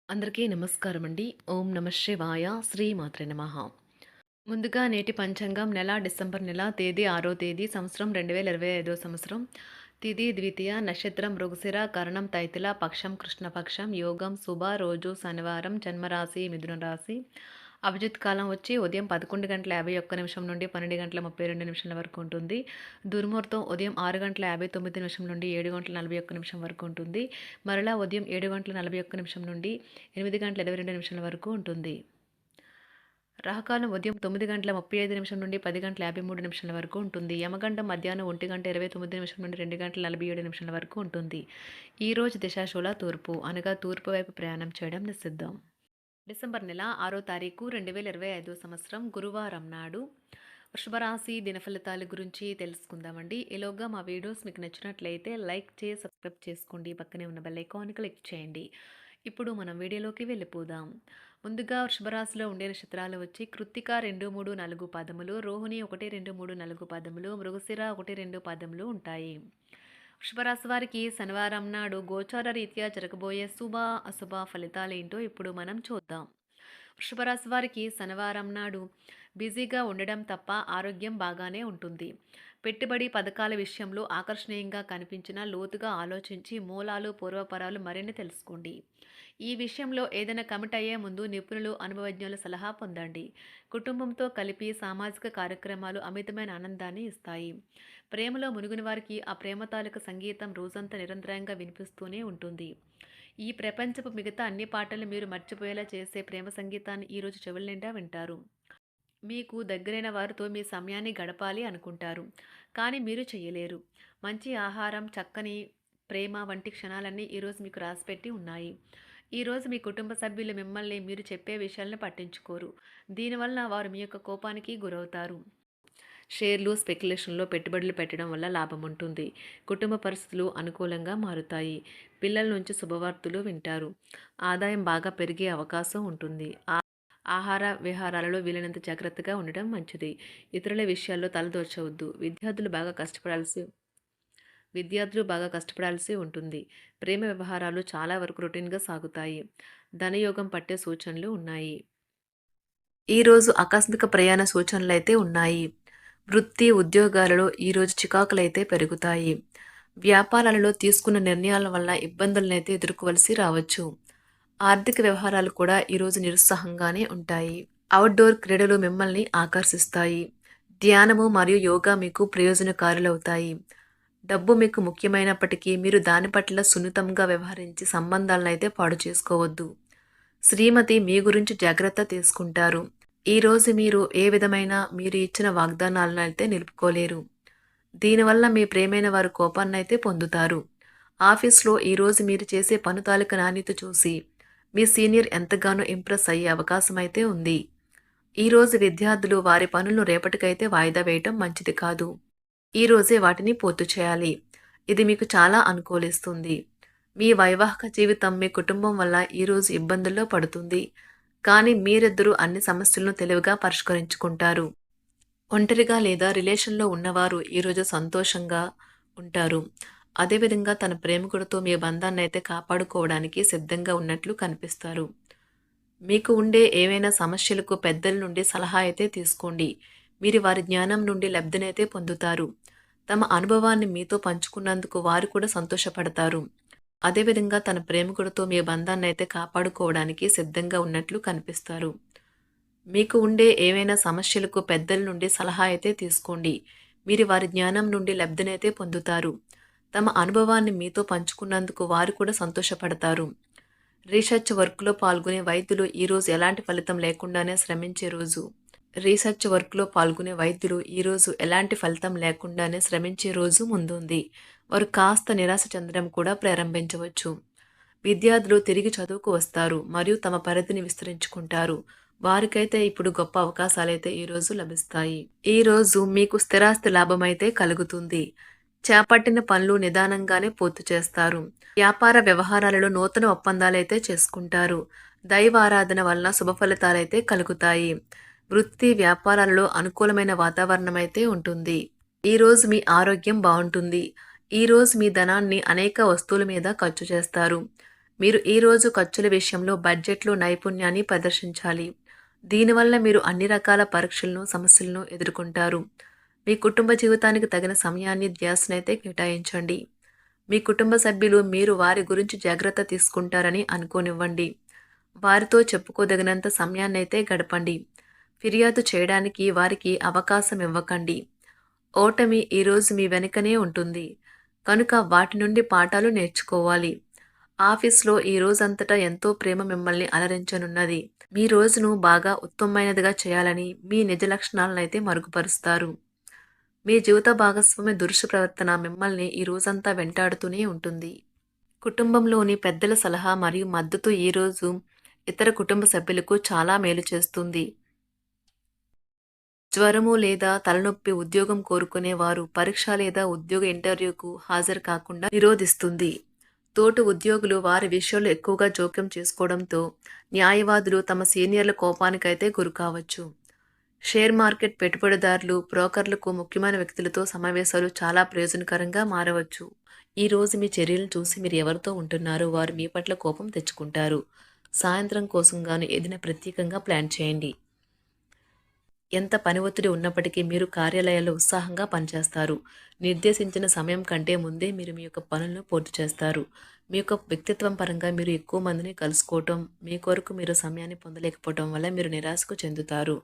అందరికీ నమస్కారం అండి. ఓం నమ శివాయ. శ్రీమాత్రే నమః. ముందుగా నేటి పంచాంగం నెల డిసెంబర్ నెల తేదీ 6వ తేదీ సంవత్సరం 2025 సంవత్సరం. తిథి ద్వితీయ నక్షత్రం మృగశిర కరణం తైతుల పక్షం కృష్ణపక్షం యోగం శుభ రోజు శనివారం జన్మరాశి మిథున రాశి. అభిజిత్ కాలం వచ్చి ఉదయం 11:51 నుండి 12:32 వరకు ఉంటుంది. దుర్ముహూర్తం ఉదయం 6:59 నుండి 7:41 వరకు ఉంటుంది. మరలా ఉదయం 7:41 నుండి 8:22 వరకు ఉంటుంది. రాహుకాలం ఉదయం 9:35 నుండి 10:53 వరకు ఉంటుంది. యమగండం మధ్యాహ్నం 1:29 నుండి 2:47 వరకు ఉంటుంది. ఈరోజు దిశాశూల తూర్పు అనగా తూర్పు వైపు ప్రయాణం చేయడం నిషిద్ధం. డిసెంబర్ నెల 6వ తారీఖు 2025 సంవత్సరం గురువారం నాడు వృషభరాశి దినఫలితాల గురించి తెలుసుకుందామండి. ఈలోగా మా వీడియోస్ మీకు నచ్చినట్లయితే లైక్ చేసి సబ్స్క్రైబ్ చేసుకోండి. పక్కనే ఉన్న బెల్ ఐకాన్ క్లిక్ చేయండి. ఇప్పుడు మనం వీడియోలోకి వెళ్ళిపోదాం. ముందుగా వృషభరాశిలో ఉండే నక్షత్రాలు వచ్చి కృత్తిక 2, 3, 4 పాదములు, రోహిణి 1, 2, 3, 4 పాదములు, మృగశిర 1, 2 పాదములు ఉంటాయి. వృషభరాశి వారికి శనివారం నాడు గోచార రీత్యా జరగబోయే శుభ అశుభ ఫలితాలేంటో ఇప్పుడు మనం చూద్దాం. వృషభరాశి వారికి శనివారం నాడు బిజీగా ఉండడం తప్ప ఆరోగ్యం బాగానే ఉంటుంది. పెట్టుబడి పథకాల విషయంలో ఆకర్షణీయంగా కనిపించిన లోతుగా ఆలోచించి మూలాలు పూర్వపరాలు మరిన్ని తెలుసుకోండి. ఈ విషయంలో ఏదైనా కమిట్ అయ్యే ముందు నిపుణులు అనుభవజ్ఞుల సలహా పొందండి. కుటుంబంతో కలిపి సామాజిక కార్యక్రమాలు అమితమైన ఆనందాన్ని ఇస్తాయి. ప్రేమలో మునిగిన వారికి ఆ ప్రేమ తాలూకు సంగీతం రోజంతా నిరంతరంగా వినిపిస్తూనే ఉంటుంది. ఈ ప్రపంచపు మిగతా అన్ని పాటలు మీరు మర్చిపోయేలా చేసే ప్రేమ సంగీతాన్ని ఈరోజు చెవుల నిండా వింటారు. మీకు దగ్గరైన వారితో మీ సమయాన్ని గడపాలి అనుకుంటారు, కానీ మీరు చేయలేరు. మంచి ఆహారం, చక్కని ప్రేమ వంటి క్షణాలన్నీ ఈరోజు మీకు రాసిపెట్టి ఉన్నాయి. ఈరోజు మీ కుటుంబ సభ్యులు మిమ్మల్ని మీరు చెప్పే విషయాలను పట్టించుకోరు. దీనివల్ల వారు మీ యొక్క కోపానికి గురవుతారు. షేర్లు, స్పెక్యులేషన్లో పెట్టుబడులు పెట్టడం వల్ల లాభం ఉంటుంది. కుటుంబ పరిస్థితులు అనుకూలంగా మారుతాయి. పిల్లల నుంచి శుభవార్తలు వింటారు. ఆదాయం బాగా పెరిగే అవకాశం ఉంటుంది. ఆహార విహారాలలో వీలైనంత జాగ్రత్తగా ఉండడం మంచిది. ఇతరుల విషయాల్లో తలదూర్చవద్దు. విద్యార్థులు బాగా కష్టపడాల్సి ఉంటుంది. ప్రేమ వ్యవహారాలు చాలా వరకు రొటీన్గా సాగుతాయి. ధనయోగం పట్టే సూచనలు ఉన్నాయి. ఈరోజు ఆకస్మిక ప్రయాణ సూచనలైతే ఉన్నాయి. వృత్తి ఉద్యోగాలలో ఈరోజు చికాకులైతే పెరుగుతాయి. వ్యాపారాలలో తీసుకున్న నిర్ణయాల వల్ల ఇబ్బందులనైతే ఎదుర్కోవలసి రావచ్చు. ఆర్థిక వ్యవహారాలు కూడా ఈరోజు నిరుత్సాహంగానే ఉంటాయి. అవుట్డోర్ క్రీడలు మిమ్మల్ని ఆకర్షిస్తాయి. ధ్యానము మరియు యోగా మీకు ప్రయోజనకారులవుతాయి. డబ్బు మీకు ముఖ్యమైనప్పటికీ మీరు దాని పట్ల సున్నితంగా వ్యవహరించి సంబంధాలను అయితే పాడు చేసుకోవద్దు. శ్రీమతి మీ గురించి జాగ్రత్త తీసుకుంటారు. ఈరోజు మీరు ఏ విధమైన మీరు ఇచ్చిన వాగ్దానాలను అయితే నిలుపుకోలేరు. దీనివల్ల మీ ప్రేమైన వారు కోపాన్నైతే పొందుతారు. ఆఫీస్లో ఈరోజు మీరు చేసే పను తాలూకు నాణ్యత చూసి మీ సీనియర్ ఎంతగానో ఇంప్రెస్ అయ్యే అవకాశం అయితే ఉంది. ఈరోజు విద్యార్థులు వారి పనులను రేపటికైతే వాయిదా వేయటం మంచిది కాదు. ఈరోజే వాటిని పూర్తి చేయాలి. ఇది మీకు చాలా అనుకూలిస్తుంది. మీ వైవాహిక జీవితం మీ కుటుంబం వల్ల ఈరోజు ఇబ్బందుల్లో పడుతుంది. కానీ మీరిద్దరూ అన్ని సమస్యలను తెలివిగా పరిష్కరించుకుంటారు. ఒంటరిగా లేదా రిలేషన్లో ఉన్నవారు ఈరోజు సంతోషంగా ఉంటారు. అదేవిధంగా తన ప్రేమికుడితో మీ బంధాన్ని అయితే కాపాడుకోవడానికి సిద్ధంగా ఉన్నట్లు కనిపిస్తారు. మీకు ఉండే ఏవైనా సమస్యలకు పెద్దల నుండి సలహా అయితే తీసుకోండి. మీరు వారి జ్ఞానం నుండి లబ్ధినైతే పొందుతారు. తమ అనుభవాన్ని మీతో పంచుకున్నందుకు వారు కూడా సంతోషపడతారు. అదేవిధంగా తన ప్రేమికుడితో మీ బంధాన్ని అయితే కాపాడుకోవడానికి సిద్ధంగా ఉన్నట్లు కనిపిస్తారు. మీకు ఉండే ఏవైనా సమస్యలకు పెద్దల నుండి సలహా అయితే తీసుకోండి. మీరు వారి జ్ఞానం నుండి లబ్ధినైతే పొందుతారు. తమ అనుభవాన్ని మీతో పంచుకున్నందుకు వారు కూడా సంతోషపడతారు. రీసెర్చ్ వర్క్లో పాల్గొనే వైద్యులు ఈరోజు ఎలాంటి ఫలితం లేకుండానే శ్రమించే రోజు. ఈరోజు ఎలాంటి ఫలితం లేకుండానే శ్రమించే రోజు ముందుంది. వారు కాస్త నిరాశ చెందడం కూడా ప్రారంభించవచ్చు. విద్యార్థులు తిరిగి చదువుకు వస్తారు మరియు తమ పరిధిని విస్తరించుకుంటారు. వారికైతే ఇప్పుడు గొప్ప అవకాశాలైతే ఈరోజు లభిస్తాయి. ఈరోజు మీకు స్థిరాస్తి లాభమైతే కలుగుతుంది. చేపట్టిన పనులు నిదానంగానే పూర్తి చేస్తారు. వ్యాపార వ్యవహారాలలో నూతన ఒప్పందాలైతే చేసుకుంటారు. దైవ ఆరాధన వలన శుభ ఫలితాలైతే కలుగుతాయి. వృత్తి వ్యాపారాలలో అనుకూలమైన వాతావరణం అయితే ఉంటుంది. ఈరోజు మీ ఆరోగ్యం బాగుంటుంది. ఈరోజు మీ ధనాన్ని అనేక వస్తువుల మీద ఖర్చు చేస్తారు. మీరు ఈరోజు ఖర్చుల విషయంలో బడ్జెట్లో నైపుణ్యాన్ని ప్రదర్శించాలి. దీనివల్ల మీరు అన్ని రకాల పరీక్షలను, సమస్యలను ఎదుర్కొంటారు. మీ కుటుంబ జీవితానికి తగిన సమయాన్ని, ధ్యాసనైతే కేటాయించండి. మీ కుటుంబ సభ్యులు మీరు వారి గురించి జాగ్రత్త తీసుకుంటారని అనుకోనివ్వండి. వారితో చెప్పుకోదగినంత సమయాన్నైతే గడపండి. ఫిర్యాదు చేయడానికి వారికి అవకాశం ఇవ్వకండి. ఓటమి ఈరోజు మీ వెనుకనే ఉంటుంది. కనుక వాటి నుండి పాఠాలు నేర్చుకోవాలి. ఆఫీస్‌లో ఈ రోజంతటా ఎంతో ప్రేమ మిమ్మల్ని అలరించనున్నది. మీ రోజును బాగా ఉత్తమమైనదిగా చేయాలని మీ నిజ లక్షణాలనైతే మరుగుపరుస్తారు. మీ జీవిత భాగస్వామి దురుసు ప్రవర్తన మిమ్మల్ని ఈ రోజంతా వెంటాడుతూనే ఉంటుంది. కుటుంబంలోని పెద్దల సలహా మరియు మద్దతు ఈరోజు ఇతర కుటుంబ సభ్యులకు చాలా మేలు చేస్తుంది. జ్వరము లేదా తలనొప్పి ఉద్యోగం కోరుకునేవారు పరీక్ష లేదా ఉద్యోగ ఇంటర్వ్యూకు హాజరు కాకుండా నిరోధిస్తుంది. తోటి ఉద్యోగులు వారి విషయంలో ఎక్కువగా జోక్యం చేసుకోవడంతో న్యాయవాదులు తమ సీనియర్ల కోపానికైతే గురికావచ్చు. షేర్ మార్కెట్ పెట్టుబడిదారులు, బ్రోకర్లకు ముఖ్యమైన వ్యక్తులతో సమావేశాలు చాలా ప్రయోజనకరంగా మారవచ్చు. ఈ రోజు మీ చర్యలను చూసి మీరు ఎవరితో ఉంటున్నారో వారు మీ పట్ల కోపం తెచ్చుకుంటారు. సాయంత్రం కోసం గాను ఏదైనా ప్రత్యేకంగా ప్లాన్ చేయండి. ఎంత పని ఒత్తిడి ఉన్నప్పటికీ మీరు కార్యాలయాల్లో ఉత్సాహంగా పనిచేస్తారు. నిర్దేశించిన సమయం కంటే ముందే మీరు మీ యొక్క పనులను పూర్తి చేస్తారు. మీ యొక్క వ్యక్తిత్వం పరంగా మీరు ఎక్కువ మందిని కలుసుకోవటం, మీ కొరకు మీరు సమయాన్ని పొందలేకపోవటం వల్ల మీరు నిరాశకు చెందుతారు.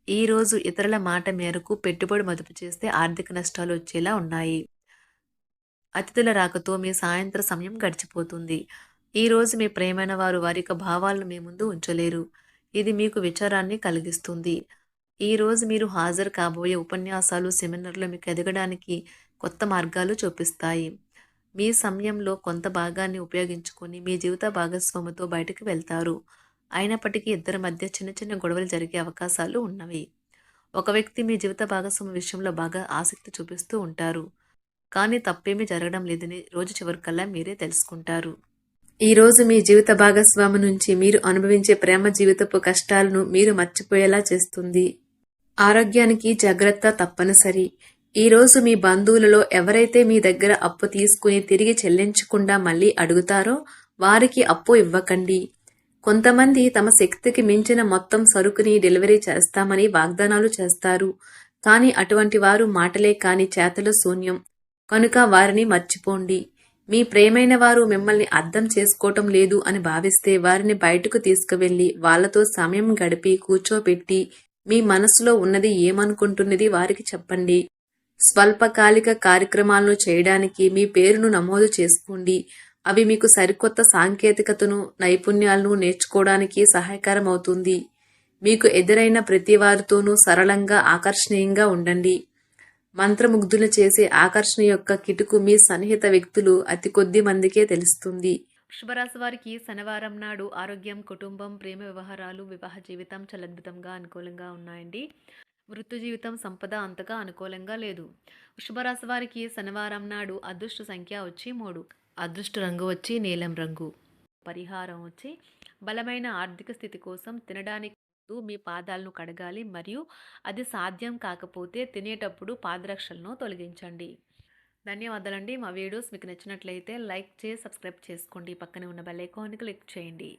ఈరోజు ఇతరుల మాట మేరకు పెట్టుబడి మదుపు చేస్తే ఆర్థిక నష్టాలు వచ్చేలా ఉన్నాయి. అతిథుల రాకతో మీ సాయంత్ర సమయం గడిచిపోతుంది. ఈరోజు మీ ప్రియమైన వారు వారి యొక్క భావాలను మీ ముందు ఉంచలేరు. ఇది మీకు విచారాన్ని కలిగిస్తుంది. ఈరోజు మీరు హాజరు కాబోయే ఉపన్యాసాలు, సెమినార్లు మీకు ఎదగడానికి కొత్త మార్గాలు చూపిస్తాయి. మీ సమయంలో కొంత భాగాన్ని ఉపయోగించుకొని మీ జీవిత భాగస్వామితో బయటకు వెళ్తారు. అయినప్పటికీ ఇద్దరి మధ్య చిన్న చిన్న గొడవలు జరిగే అవకాశాలు ఉన్నవి. ఒక వ్యక్తి మీ జీవిత భాగస్వామి విషయంలో బాగా ఆసక్తి చూపిస్తూ ఉంటారు. కానీ తప్పేమీ జరగడం లేదని రోజు చివరికల్లా మీరే తెలుసుకుంటారు. ఈరోజు మీ జీవిత భాగస్వామి నుంచి మీరు అనుభవించే ప్రేమ జీవితపు కష్టాలను మీరు మర్చిపోయేలా చేస్తుంది. ఆరోగ్యానికి జాగ్రత్త తప్పనిసరి. ఈరోజు మీ బంధువులలో ఎవరైతే మీ దగ్గర అప్పు తీసుకుని తిరిగి చెల్లించకుండా మళ్ళీ అడుగుతారో వారికి అప్పు ఇవ్వకండి. కొంతమంది తమ శక్తికి మించిన మొత్తం సరుకుని డెలివరీ చేస్తామని వాగ్దానాలు చేస్తారు. కానీ అటువంటి వారు మాటలే కాని చేతలు శూన్యం. కనుక వారిని మర్చిపోండి. మీ ప్రేమైన వారు మిమ్మల్ని అర్థం చేసుకోవటం లేదు అని భావిస్తే వారిని బయటకు తీసుకువెళ్ళి వాళ్లతో సమయం గడిపి కూర్చోబెట్టి మీ మనసులో ఉన్నది ఏమనుకుంటున్నది వారికి చెప్పండి. స్వల్పకాలిక కార్యక్రమాలను చేయడానికి మీ పేరును నమోదు చేసుకోండి. అవి మీకు సరికొత్త సాంకేతికతను, నైపుణ్యాలను నేర్చుకోవడానికి సహాయకరం అవుతుంది. మీకు ఎదురైన ప్రతి వారితోనూ సరళంగా, ఆకర్షణీయంగా ఉండండి. మంత్రముగ్ధులు చేసే ఆకర్షణ యొక్క కిటుకు మీ సన్నిహిత వ్యక్తులు అతి కొద్ది మందికే తెలుస్తుంది. వృషభరాశి వారికి శనివారం నాడు ఆరోగ్యం, కుటుంబం, ప్రేమ వ్యవహారాలు, వివాహ జీవితం చాలా అద్భుతంగా అనుకూలంగా ఉన్నాయండి. వృత్తి జీవితం, సంపద అంతగా అనుకూలంగా లేదు. వృషభరాశి వారికి శనివారం నాడు అదృష్ట సంఖ్య వచ్చి 3, అదృష్ట రంగు వచ్చి నీలం రంగు. పరిహారం వచ్చి బలమైన ఆర్థిక స్థితి కోసం తినడానికి ముందు మీ పాదాలను కడగాలి మరియు అది సాధ్యం కాకపోతే తినేటప్పుడు పాదరక్షలను తొలగించండి. ధన్యవాదాలండి. మా వీడియోస్ మీకు నచ్చినట్లయితే లైక్ చేసి సబ్స్క్రైబ్ చేసుకోండి. పక్కనే ఉన్న బెల్ ఐకాన్ని క్లిక్ చేయండి.